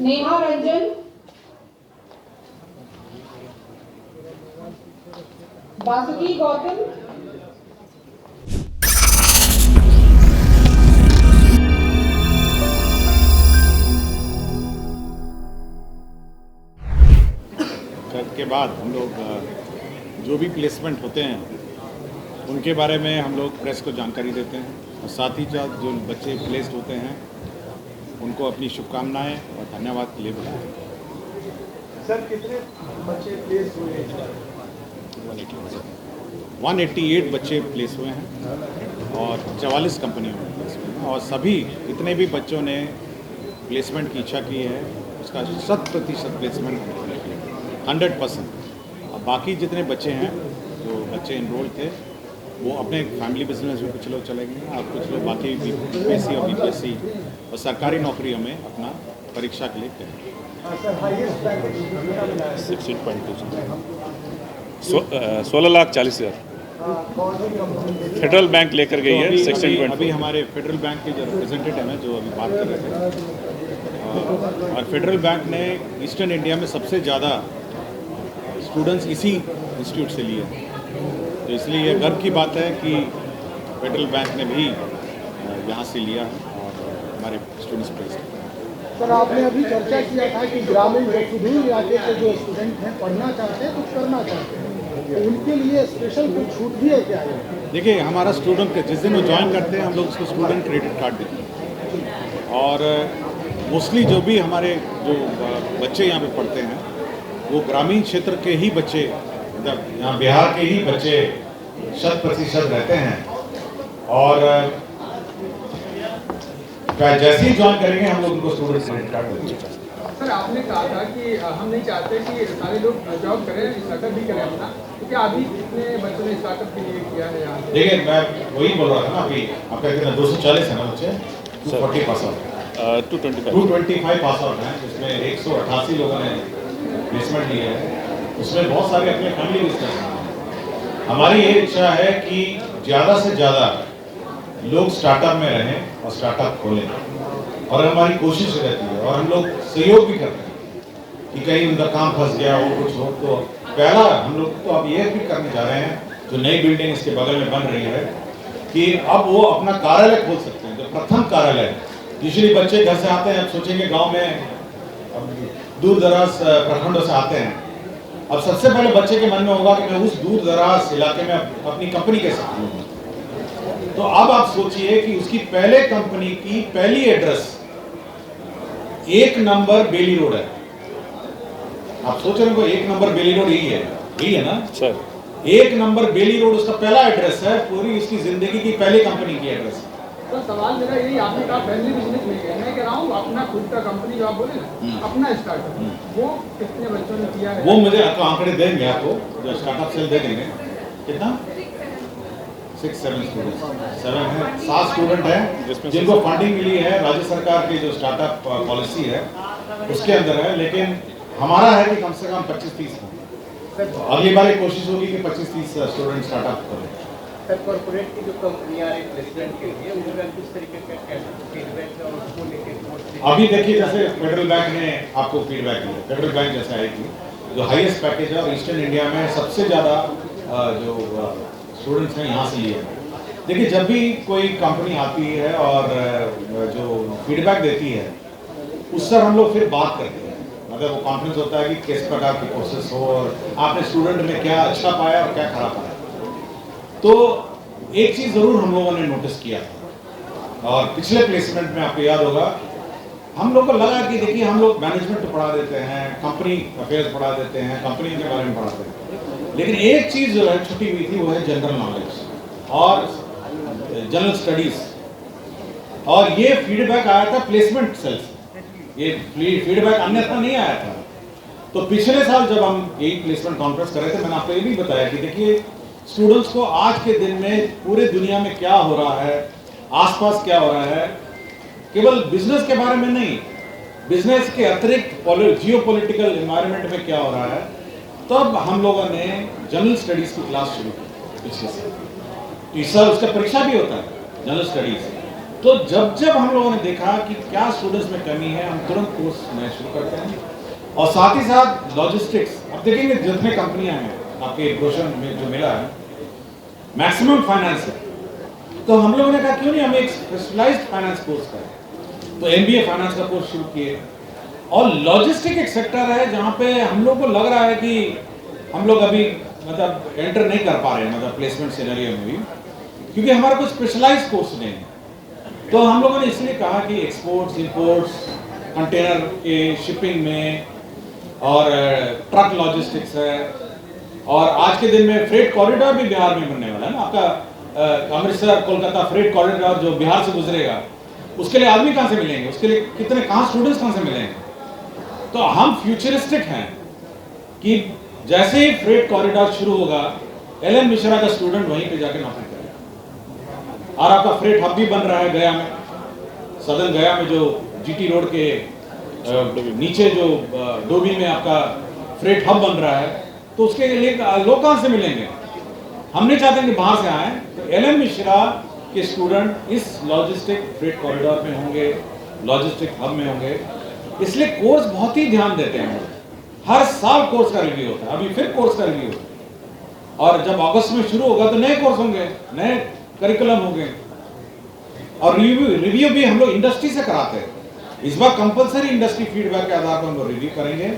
नेहा रंजन, वासुकी गौतम, के बाद हम लोग जो भी प्लेसमेंट होते हैं उनके बारे में हम लोग प्रेस को जानकारी देते हैं और साथ ही साथ जो बच्चे प्लेस्ड होते हैं उनको अपनी शुभकामनाएं और धन्यवाद के लिए बुलाते हैं। सर कितने बच्चे प्लेस हुए हैं? 188 बच्चे प्लेस हुए हैं और 44 कंपनियों में प्लेस हुए हैं और सभी जितने भी बच्चों ने प्लेसमेंट की इच्छा की है उसका 100% प्लेसमेंट होने के लिए 100%। और बाकी जितने बच्चे हैं जो बच्चे इनरोल थे वो अपने फैमिली बिजनेस में कुछ लोग चले गए और कुछ लोग बाकी बीपीएससी और बीपीएससी और सरकारी नौकरियों में अपना परीक्षा के लिए करें। 16,40,000 फेडरल बैंक लेकर गई है। अभी हमारे फेडरल बैंक के जो रिप्रेजेंटेटिव हैं जो अभी बात कर रहे थे और फेडरल बैंक ने ईस्टर्न इंडिया में सबसे ज़्यादा स्टूडेंट्स इसी इंस्टीट्यूट से लिए हैं, तो इसलिए ये गर्व की बात है कि फेडरल बैंक ने भी यहाँ से लिया है और हमारे स्टूडेंट्स प्लेस। सर आपने अभी चर्चा किया था कि ग्रामीण सुदूर इलाके के जो स्टूडेंट हैं पढ़ना चाहते हैं कुछ करना चाहते हैं तो उनके लिए स्पेशल कुछ छूट भी है क्या? देखिए हमारा स्टूडेंट जिस दिन वो ज्वाइन करते हैं हम लोग उसको स्टूडेंट क्रेडिट कार्ड देते हैं और मोस्टली जो भी हमारे जो बच्चे यहाँ पे पढ़ते हैं वो ग्रामीण क्षेत्र के ही बच्चे, मतलब यहाँ बिहार के ही बच्चे 100% रहते हैं और जैसे ही ज्वाइन करेंगे हम लोग उनको स्टूडेंट क्रेडिट कार्ड देंगे। सर आपने कहा था कि हम नहीं चाहते कि सारे लोग जॉब करें, स्टार्टअप भी करें अपना, तो क्या अभी कितने बच्चों ने स्टार्टअप के लिए किया है यहाँ? देखिए मैं वही बोल रहा था ना अभी आपका कितना 240 है ना बच्चे 240 पास आउट 225 पास आउट हैं जिसमें 188 लोगों ने प्लेसमेंट लिए है, उसमें बहुत सारे अपने फैमिली बिजनेस हैं। हमारी ये इच्छा है कि ज़्यादा से ज़्यादा लोग स्टार्टअप में रहें और स्टार्टअप खोलें और हमारी कोशिश रहती है और हम लोग सहयोग भी करते हैं कि कहीं उनका काम फंस गया हो कुछ हो तो पहला हम लोग तो अब ये भी करने जा रहे हैं जो नई बिल्डिंग इसके बगल में बन रही है कि अब वो अपना कार्यालय खोल सकते हैं। जो प्रथम कार्यालय यूजुअली बच्चे घर से आते हैं, अब सोचेंगे गाँव में दूर दराज प्रखंडों से आते हैं, अब सबसे पहले बच्चे के मन में होगा कि मैं उस दूर दराज इलाके में अपनी कंपनी कैसे खोलूंगा। तो अब आप सोचिए कि उसकी पहले कंपनी की पहली एड्रेस 1 नंबर बेली रोड है। आप सोच रहे हो 1 नंबर बेली रोड यही है ना सर? 1 नंबर बेली रोड उसका पहला एड्रेस है, पूरी इसकी जिंदगी की पहली कंपनी की एड्रेस है। तो सवाल मेरा यही, आपने कहा फैमिली बिजनेस नहीं है, मैं कह रहा हूँ अपना खुद का कंपनी जो आप बोले ना अपना स्टार्टअप, वो कितने बच्चों ने किया है? वो मुझे आपको आंकड़े देंगे, आपको जो स्टार्टअप सेल दे देंगे। कितना 6-7 स्टूडेंट 7 स्टूडेंट हैं जिनको फंडिंग मिली है राज्य सरकार की जो स्टार्टअप पॉलिसी है उसके अंदर है, लेकिन हमारा है कि कम से कम 25-30 हो। अगली बार एक कोशिश होगी कि 25-30 स्टूडेंट स्टार्टअप करें। सर कॉर्पोरेट की जो कंपनियां हैं प्लेसमेंट के लिए उनका किस तरीके का फीडबैक है और उसको लेकर अभी देखिए जैसे फेडरल बैंक ने आपको फीडबैक दिया, फेडरल बैंक जैसा है कि जो हाईएस्ट पैकेज है और ईस्टर्न इंडिया में सबसे ज़्यादा जो स्टूडेंट्स हैं यहाँ से लिए हैं। देखिए जब भी कोई कंपनी आती है और जो फीडबैक देती है उससे हम लोग फिर बात करते हैं, मतलब वो कॉन्फ्रेंस होता है कि किस प्रकार की प्रोसेस हो और आपने स्टूडेंट में क्या अच्छा पाया और क्या खराब पाया। तो एक चीज़ ज़रूर हम लोगों ने नोटिस किया था और पिछले प्लेसमेंट में आपको याद होगा हम लोग को लगा कि देखिए हम लोग मैनेजमेंट पढ़ा देते हैं, कंपनी अफेयर्स पढ़ा देते हैं, कंपनी के बारे में पढ़ाते हैं, लेकिन एक चीज़ जो है छुट्टी हुई थी वो है जनरल नॉलेज और जनरल स्टडीज़। और ये फीडबैक आया था प्लेसमेंट सेल से, ये फीडबैक अन्यथा नहीं आया था। तो पिछले साल जब हम यही प्लेसमेंट कॉन्फ्रेंस कर रहे थे मैंने आपको ये भी बताया कि देखिए स्टूडेंट्स को आज के दिन में पूरे दुनिया में क्या हो रहा है, आसपास क्या हो रहा है, केवल बिजनेस के बारे में नहीं, बिजनेस के अतिरिक्त जियोपॉलिटिकल एनवायरनमेंट में क्या हो रहा है। तब हम लोगों ने जनरल स्टडीज की क्लास शुरू की पिछले साल। इस साल उसका परीक्षा भी होता है जनरल स्टडीज तो जब जब हम लोगों ने देखा कि क्या स्टूडेंट्स में कमी है, हम तुरंत कोर्स नए शुरू करते हैं। और साथ ही साथ लॉजिस्टिक्स, अब देखेंगे जितने कंपनियां हैं आपके ब्रोशर में जो मिला है मैक्सिमम फाइनेंस है, तो हम लोगों ने कहा क्यों नहीं हम एक स्पेशलाइज्ड फाइनेंस कोर्स करें, तो एमबीए फाइनेंस का कोर्स शुरू किए। और लॉजिस्टिक एक सेक्टर है जहां पे हम लोग को लग रहा है कि हम लोग अभी मतलब एंटर नहीं कर पा रहे हैं, मतलब प्लेसमेंट सिनेरियो में भी, क्योंकि हमारा कोई स्पेशलाइज्ड कोर्स नहीं है। तो हम लोगों ने इसलिए कहा कि एक्सपोर्ट्स, इंपोर्ट्स, कंटेनर के शिपिंग में और ट्रक लॉजिस्टिक्स है, और आज के दिन में फ्रेट कॉरिडोर भी बिहार में बनने वाला है ना, आपका अमृतसर कोलकाता फ्रेट कॉरिडोर जो बिहार से गुजरेगा, उसके लिए आदमी कहाँ से मिलेंगे, उसके लिए कितने कहाँ स्टूडेंट्स कहाँ से मिलेंगे। तो हम फ्यूचरिस्टिक हैं कि जैसे ही फ्रेट कॉरिडोर शुरू होगा एलएन मिश्रा का स्टूडेंट वहीं पे जाके नौकरी करेगा। और आपका फ्रेट हब भी बन रहा है गया में, सदन गया में जो जीटी रोड के नीचे जो डोबी में आपका फ्रेट हब बन रहा है, तो उसके लिए लोग कहाँ से मिलेंगे। हम नहीं चाहते कि बाहर से आए, तो एलएन मिश्रा के स्टूडेंट इस लॉजिस्टिक फ्रेट कॉरिडोर में होंगे, लॉजिस्टिक हब में होंगे। इसलिए कोर्स बहुत ही ध्यान देते हैं, हर साल कोर्स का रिव्यू होता है, अभी फिर कोर्स का रिव्यू होता है, और जब अगस्त में शुरू होगा तो नए कोर्स होंगे, नए करिकुलम होंगे। और रिव्यू भी हम लोग इंडस्ट्री से कराते हैं। इस बार कंपलसरी इंडस्ट्री फीडबैक के आधार पर हम लोग रिव्यू करेंगे।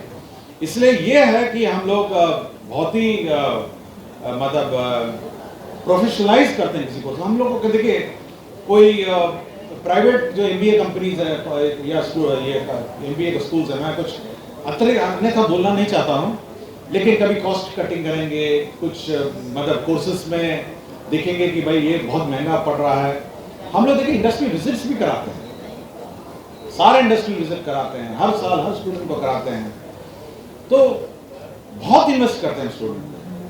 इसलिए ये है कि हम लोग बहुत ही मतलब प्रोफेशनलाइज करते हैं किसी कोर्स। हम लोग को देखिए कोई प्राइवेट जो एमबीए कंपनीज है या ये एमबीए के स्कूल्स है, मैं कुछ अन्यथा बोलना नहीं चाहता हूँ, लेकिन कभी कॉस्ट कटिंग करेंगे, कुछ मतलब कोर्सेज में देखेंगे कि भाई ये बहुत महंगा पड़ रहा है। हम लोग देखिए इंडस्ट्री विजिट्स भी कराते हैं, सारे इंडस्ट्री विजिट कराते हैं, हर साल हर स्टूडेंट को कराते हैं। तो बहुत इन्वेस्ट करते हैं स्टूडेंट,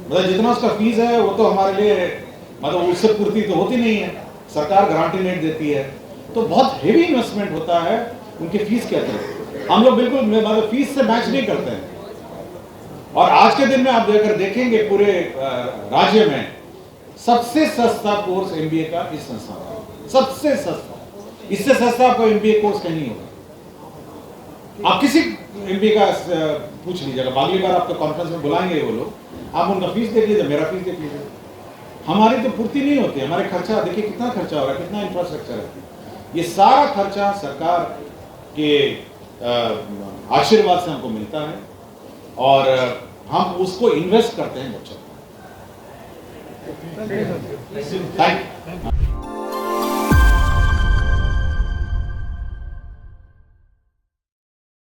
मतलब जितना उसका फीस है वो तो हमारे लिए मतलब उससे पूर्ति तो होती नहीं है, सरकार गारंटी नेट देती है, तो बहुत हेवी इन्वेस्टमेंट होता है उनके फीस के अंदर। हम लोग बिल्कुल मतलब फीस से मैच नहीं करते हैं। और आज के दिन में आप अगर देखेंगे पूरे राज्य में सबसे सस्ता कोर्स एमबीए का इस संस्थान का, सबसे सस्ता, इससे सस्ता आपको एमबीए कोर्स कहीं नहीं होगा। आप किसी एमबीए का पूछ लीजिएगा, अगली बार आपको कॉन्फ्रेंस में बुलाएंगे वो लोग, आप उनका फीस देख लीजिए, मेरा फीस देख लीजिए। हमारी तो पूर्ति नहीं होती, हमारे खर्चा देखिए कितना खर्चा हो रहा है, कितना इंफ्रास्ट्रक्चर है। ये सारा खर्चा सरकार के आशीर्वाद से हमको मिलता है और हम उसको इन्वेस्ट करते हैं बच्चों। Thank you.